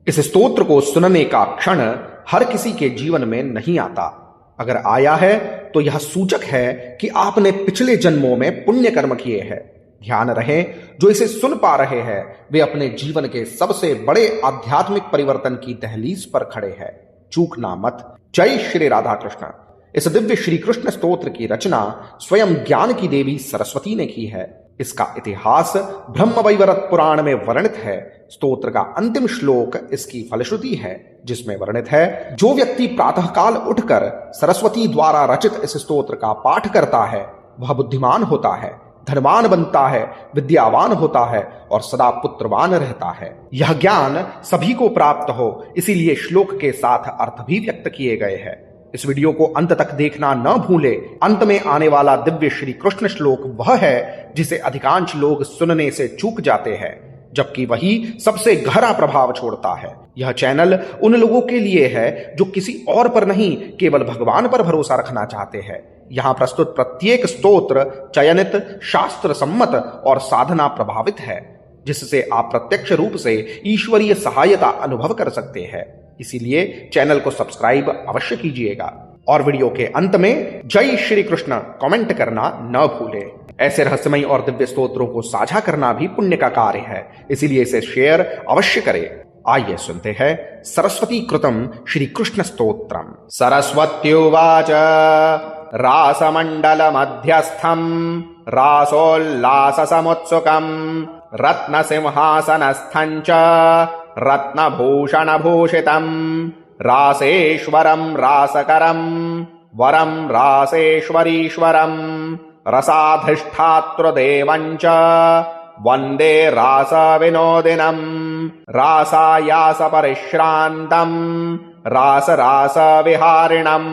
इस स्तोत्र को सुनने का क्षण हर किसी के जीवन में नहीं आता। अगर आया है तो यह सूचक है कि आपने पिछले जन्मों में पुण्य कर्म किए हैं। ध्यान रहे, जो इसे सुन पा रहे हैं वे अपने जीवन के सबसे बड़े आध्यात्मिक परिवर्तन की दहलीज पर खड़े हैं। चूकना मत। जय श्री राधा कृष्ण। इस दिव्य श्री कृष्ण स्तोत्र की रचना स्वयं ज्ञान की देवी सरस्वती ने की है। इसका इतिहास ब्रह्मवैवर्त पुराण में वर्णित है। स्तोत्र का अंतिम श्लोक इसकी फलश्रुति है, जिसमें वर्णित है, जो व्यक्ति प्रातःकाल उठकर सरस्वती द्वारा रचित इस स्तोत्र का पाठ करता है वह बुद्धिमान होता है, धनवान बनता है, विद्यावान होता है और सदा पुत्रवान रहता है। यह ज्ञान सभी को प्राप्त हो, इसीलिए श्लोक के साथ अर्थ भी व्यक्त किए गए हैं। इस वीडियो को अंत तक देखना न भूले। अंत में आने वाला दिव्य श्री कृष्ण श्लोक वह है जिसे अधिकांश लोग सुनने से चूक जाते हैं, जबकि वही सबसे गहरा प्रभाव छोड़ता है। यह चैनल उन लोगों के लिए है जो किसी और पर नहीं, केवल भगवान पर भरोसा रखना चाहते हैं। यहाँ प्रस्तुत प्रत्येक स्तोत्र चयनित, शास्त्र सम्मत और साधना प्रभावित है, जिससे आप प्रत्यक्ष रूप से ईश्वरीय सहायता अनुभव कर सकते हैं। इसीलिए चैनल को सब्सक्राइब अवश्य कीजिएगा और वीडियो के अंत में जय श्री कृष्ण कमेंट करना न भूले। ऐसे रहस्यमय और दिव्य स्तोत्रों को साझा करना भी पुण्य का कार्य है, इसीलिए इसे शेयर अवश्य करें। आइए सुनते हैं सरस्वती कृतम श्री कृष्ण स्तोत्रम। सरस्वत्युवाच रासमंडल मध्यस्थम रासोल्लास समुत्सुकम रत्नसिंहासनस्थं च रत्नभूषणभूषितं रासेश्वरं रासकरं वरं रासेश्वरीश्वरं रसाधिष्ठातृदेवं च वन्दे रासविनोदिनं रासायासपरिश्रान्तं रासरासविहारिणं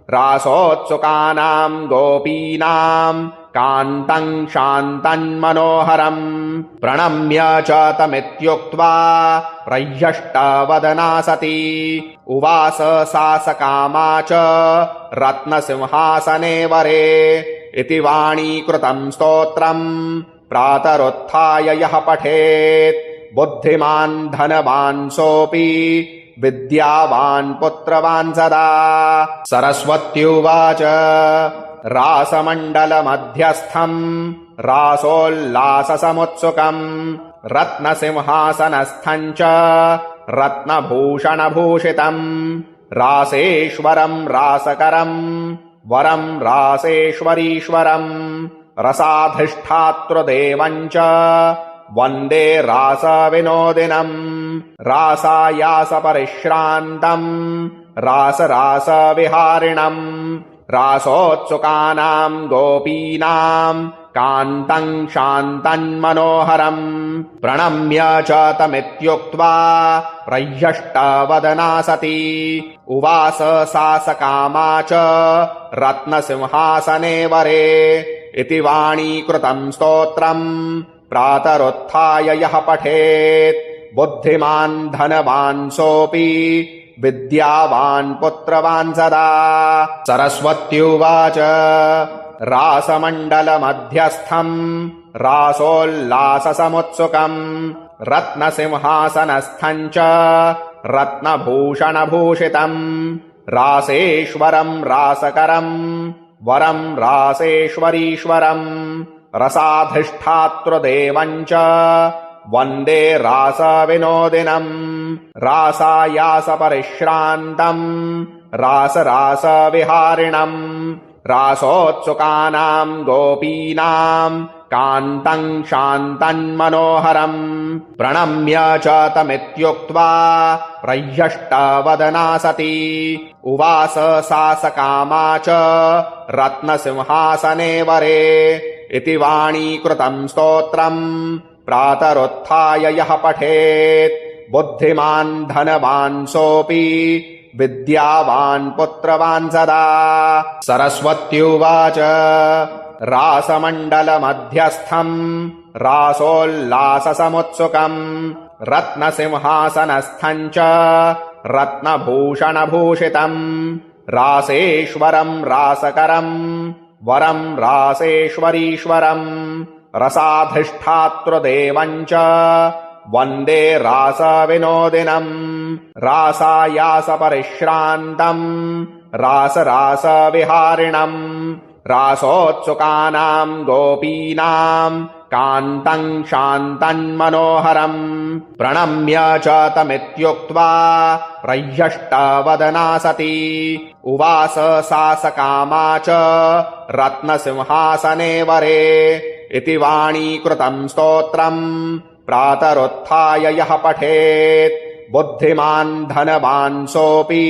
रासोत्सुकानां गोपीनां कान्तं शान्तं मनोहरं प्रणम्य च तमित्युक्त्वा प्रह्यष्टवदना सती उवास सा सकामा च रत्नसिंहासने वरे इति वाणीकृतं स्तोत्रं प्रातरुत्थाय यः पठेत् बुद्धिमान् धनवान् सोऽपि विद्यावान् पुत्रवान् सदा। सरस्वत्युवाच रासमण्डलमध्यस्थं रासोल्लाससमुत्सुकं रत्नसिंहासनस्थं च रत्नभूषणभूषितं रासेश्वरं रासकरं वरं रासेश्वरीश्वरं रसाधिष्ठातृदेवं च वन्दे रासविनोदिनं रासायासपरिश्रान्तं रासरासविहारिणं रासोत्सुकानां गोपीनां कान्तं शान्तं मनोहरं प्रणम्य च तमित्युक्त्वा प्रह्यष्टवदना सती उवास सा सकामा च रत्नसिंहासने वरे इति वाणीकृतं स्तोत्रं प्रातरुत्थाय यः पठेत् बुद्धिमान् धनवान् सोऽपि विद्यावान् पुत्रवान् सदा। सरस्वत्युवाच रासमण्डलमध्यस्थं रासोल्लाससमुत्सुकं रत्नसिंहासनस्थं च रत्नभूषणभूषितं रासेश्वरं रासकरं वरं रासेश्वरीश्वरं रसाधिष्ठातृदेवं च वन्दे रासविनोदिनं रासायासपरिश्रान्तं रासरासविहारिणं रासोत्सुकानां गोपीनां कान्तं शान्तं मनोहरं प्रणम्य च तमित्युक्त्वा प्रह्यष्टवदना सती उवास सा सकामा च रत्नसिंहासने वरे इति वाणीकृतं स्तोत्रं प्रातरुत्थाय यः पठेत् बुद्धिमान् धनवान् सोऽपि विद्यावान् पुत्रवान् सदा। सरस्वत्युवाच रासमण्डलमध्यस्थं रासोल्लाससमुत्सुकं रत्नसिंहासनस्थं च रत्नभूषणभूषितं रासेश्वरं रासकरं वरं रासेश्वरीश्वरं रसाधिष्ठातृदेवं च वन्दे रासविनोदिनम् रासायासपरिश्रान्तम् रासरासविहारिणम् रासोत्सुकानाम् गोपीनाम् कान्तम् शान्तम् प्रणम्य च तमित्युक्त्वा प्रह्यष्टवदना सती उवास सा सकामा च रत्नसिंहासने वरे इति वाणीकृतम् स्तोत्रम् प्रातरुत्थाय यः पठेत् बुद्धिमान् धनवान् सोऽपि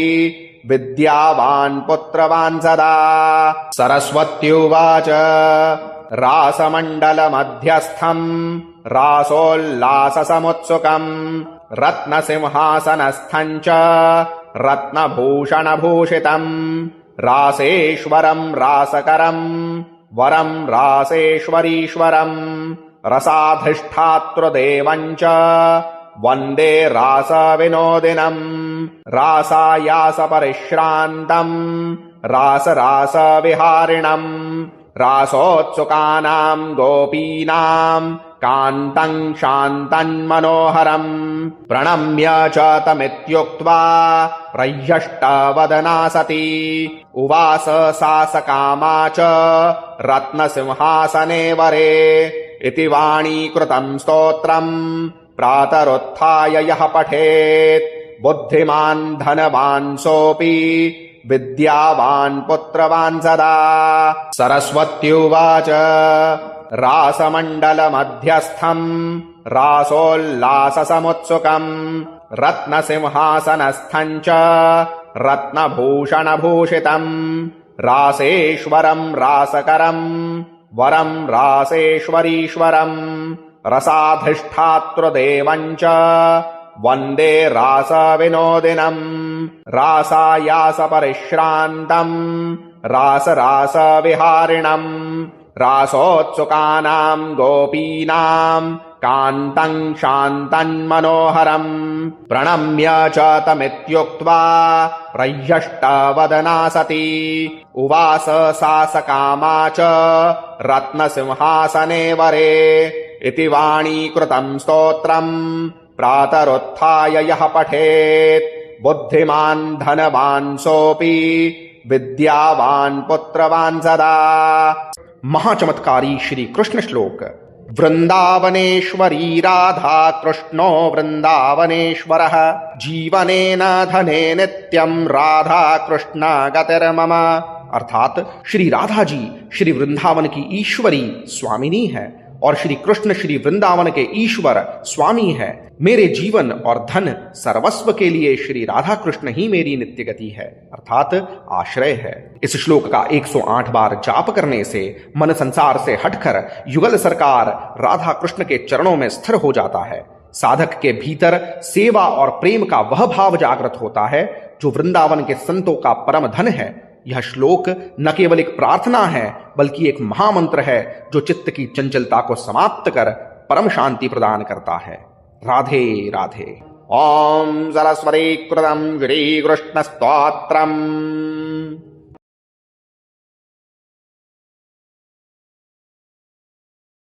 विद्यावान् पुत्रवान् सदा। सरस्वत्युवाच रासमण्डलमध्यस्थम् रासोल्लाससमुत्सुकम् रत्नसिंहासनस्थम् च रत्नभूषणभूषितम् रासेश्वरम् रासकरम् वरम् रासेश्वरीश्वरम् रसाधिष्ठातृदेवम् च वन्दे रासविनोदिनम् रासायासपरिश्रान्तम् रासरासविहारिणम् रासोत्सुकानाम् गोपीनाम् कान्तम् शान्तम् प्रणम्य च तमित्युक्त्वा प्रह्यष्टवदना सती उवास सा सकामा च रत्नसिंहासने वरे इति वाणीकृतम् स्तोत्रम् प्रातरुत्थाय यः पठेत् बुद्धिमान् धनवान् सोऽपि विद्यावान् पुत्रवान् सदा। सरस्वत्युवाच रासमण्डलमध्यस्थम् रासोल्लाससमुत्सुकम् रत्नसिंहासनस्थम् च रत्नभूषणभूषितम् रासेश्वरम् रासकरम् वरम् रासेश्वरीश्वरम् रसाधिष्ठातृदेवम् च वन्दे रासविनोदिनम् रासायासपरिश्रान्तम् रासरासविहारिणम् रासोत्सुकानाम् गोपीनाम् कान्तम् शान्तम् प्रणम्य च तमित्युक्त्वा प्रह्यष्टवदना सती उवास सा सकामा च रत्नसिंहासने वरे इति वाणीकृतम् स्तोत्रम् प्रातरुत्थाय यः पठेत् बुद्धिमान् धनवान् सोऽपि विद्यावान् पुत्रवान् सदा। महाचमत्कारी श्री कृष्ण श्लोक। वृंदावनेश्वरी राधा कृष्णो वृंदावनेश्वरः जीवनेन धने नित्यम् राधा कृष्ण गतिर्मम। अर्थात श्री राधा जी श्री वृंदावन की ईश्वरी स्वामिनी है और श्री कृष्ण श्री वृंदावन के ईश्वर स्वामी है। मेरे जीवन और धन सर्वस्व के लिए श्री राधा कृष्ण ही मेरी नित्य गति है अर्थात आश्रय है। इस श्लोक का 108 बार जाप करने से मन संसार से हटकर युगल सरकार राधा कृष्ण के चरणों में स्थिर हो जाता है। साधक के भीतर सेवा और प्रेम का वह भाव जागृत होता है जो वृंदावन के संतों का परम धन है। यह श्लोक न केवल एक प्रार्थना है बल्कि एक महामंत्र है जो चित्त की चंचलता को समाप्त कर परम शांति प्रदान करता है। राधे राधे। ओम सरस्वती कृतम् श्री कृष्ण स्तोत्रम्।